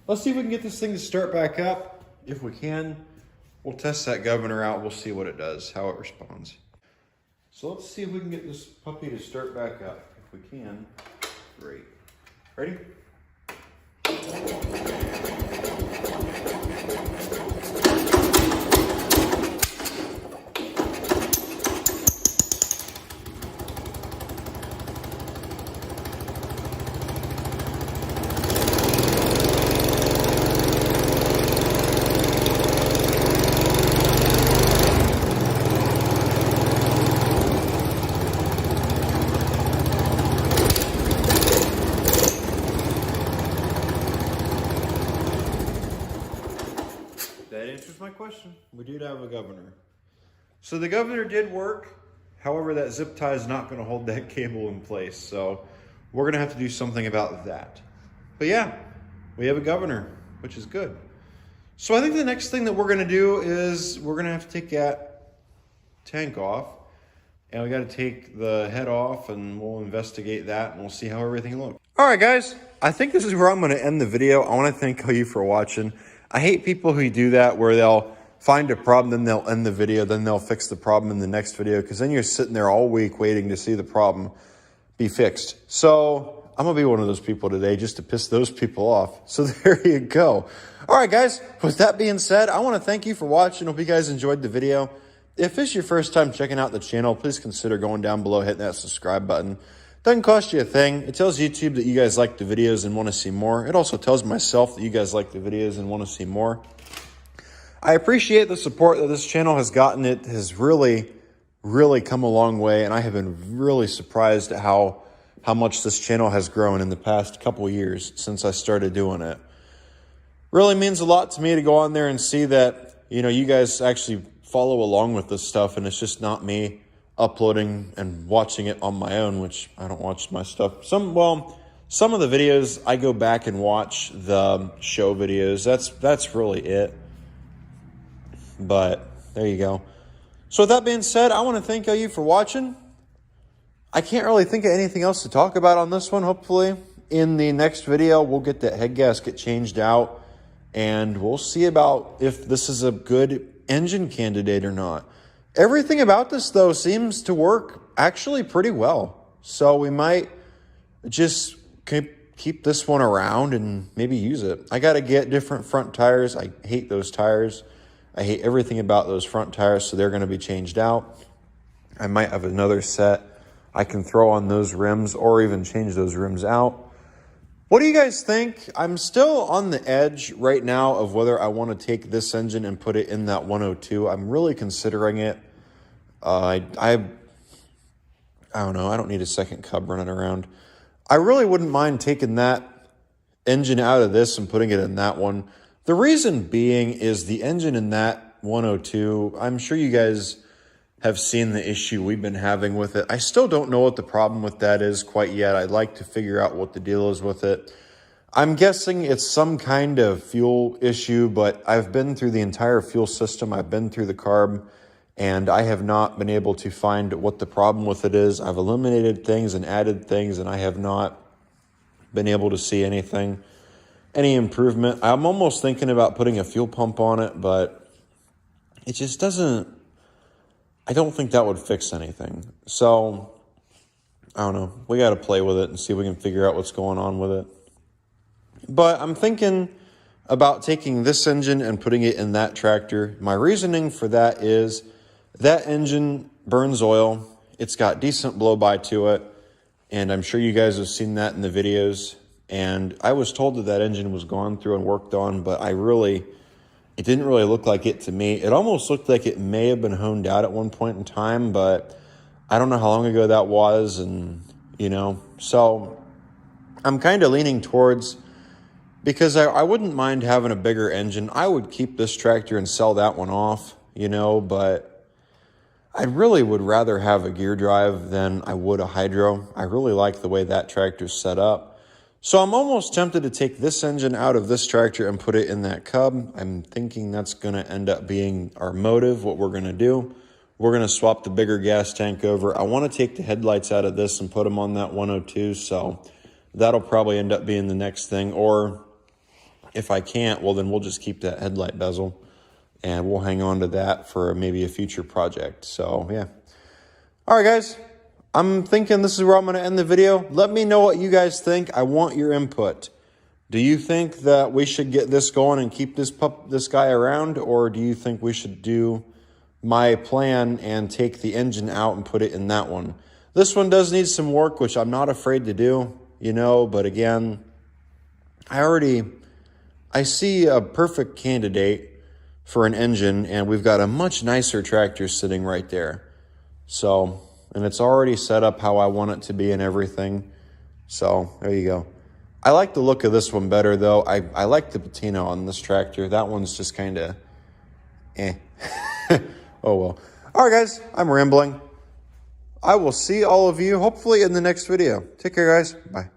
Let's see if we can get this thing to start back up. If we can, we'll test that governor out. We'll see what it does, how it responds. So let's see if we can get this puppy to start back up. If we can, great. Ready? That answers my question. We do have a governor. So the governor did work. However, that zip tie is not going to hold that cable in place. So we're going to have to do something about that. But yeah, we have a governor, which is good. So I think the next thing that we're going to do is we're going to have to take that tank off. And we got to take the head off, and we'll investigate that, and we'll see how everything looks. All right, guys. I think this is where I'm going to end the video. I want to thank all you for watching. I hate people who do that, where they'll find a problem, then they'll end the video, then they'll fix the problem in the next video, because then you're sitting there all week waiting to see the problem be fixed. So I'm going to be one of those people today just to piss those people off. So there you go. All right, guys. With that being said, I want to thank you for watching. Hope you guys enjoyed the video. If it's your first time checking out the channel, please consider going down below, hitting that subscribe button. Doesn't cost you a thing. It tells YouTube that you guys like the videos and want to see more. It also tells myself that you guys like the videos and want to see more. I appreciate the support that this channel has gotten. It has really, really come a long way, and I have been really surprised at how much this channel has grown in the past couple years since I started doing it. Really means a lot to me to go on there and see that, you guys actually follow along with this stuff, and it's just not me uploading and watching it on my own, which I don't watch my stuff. Some of the videos I go back and watch the show videos. That's really it. But there you go. So with that being said, I want to thank all you for watching. I can't really think of anything else to talk about on this one. Hopefully in the next video, we'll get that head gasket changed out, and we'll see about if this is a good engine candidate or not. Everything about this, though, seems to work actually pretty well. So we might just keep this one around and maybe use it. I got to get different front tires. I hate those tires. I hate everything about those front tires, so they're going to be changed out. I might have another set I can throw on those rims or even change those rims out. What do you guys think? I'm still on the edge right now of whether I want to take this engine and put it in that 102. I'm really considering it. I don't know. I don't need a second Cub running around. I really wouldn't mind taking that engine out of this and putting it in that one. The reason being is the engine in that 102, I'm sure you guys have seen the issue we've been having with it. I still don't know what the problem with that is quite yet. I'd like to figure out what the deal is with it. I'm guessing it's some kind of fuel issue, but I've been through the entire fuel system. I've been through the carb, and I have not been able to find what the problem with it is. I've eliminated things and added things, and I have not been able to see anything, any improvement. I'm almost thinking about putting a fuel pump on it, but it just doesn't, I don't think that would fix anything. So, I don't know. We got to play with it and see if we can figure out what's going on with it. But I'm thinking about taking this engine and putting it in that tractor. My reasoning for that is that engine burns oil. It's got decent blow-by to it. And I'm sure you guys have seen that in the videos. And I was told that that engine was gone through and worked on, but it didn't really look like it to me. It almost looked like it may have been honed out at one point in time, but I don't know how long ago that was. And, so I'm kind of leaning towards, because I wouldn't mind having a bigger engine. I would keep this tractor and sell that one off, but I really would rather have a gear drive than I would a hydro. I really like the way that tractor's set up. So I'm almost tempted to take this engine out of this tractor and put it in that Cub. I'm thinking that's going to end up being our motive, what we're going to do. We're going to swap the bigger gas tank over. I want to take the headlights out of this and put them on that 102, so that'll probably end up being the next thing. Or if I can't, well, then we'll just keep that headlight bezel, and we'll hang on to that for maybe a future project. So, yeah. All right, guys. I'm thinking this is where I'm going to end the video. Let me know what you guys think. I want your input. Do you think that we should get this going and keep this guy around, or do you think we should do my plan and take the engine out and put it in that one? This one does need some work, which I'm not afraid to do, but again, I see a perfect candidate for an engine, and we've got a much nicer tractor sitting right there. So, and it's already set up how I want it to be and everything. So, there you go. I like the look of this one better, though. I like the patina on this tractor. That one's just kind of eh. Oh, well. All right, guys. I'm rambling. I will see all of you, hopefully, in the next video. Take care, guys. Bye.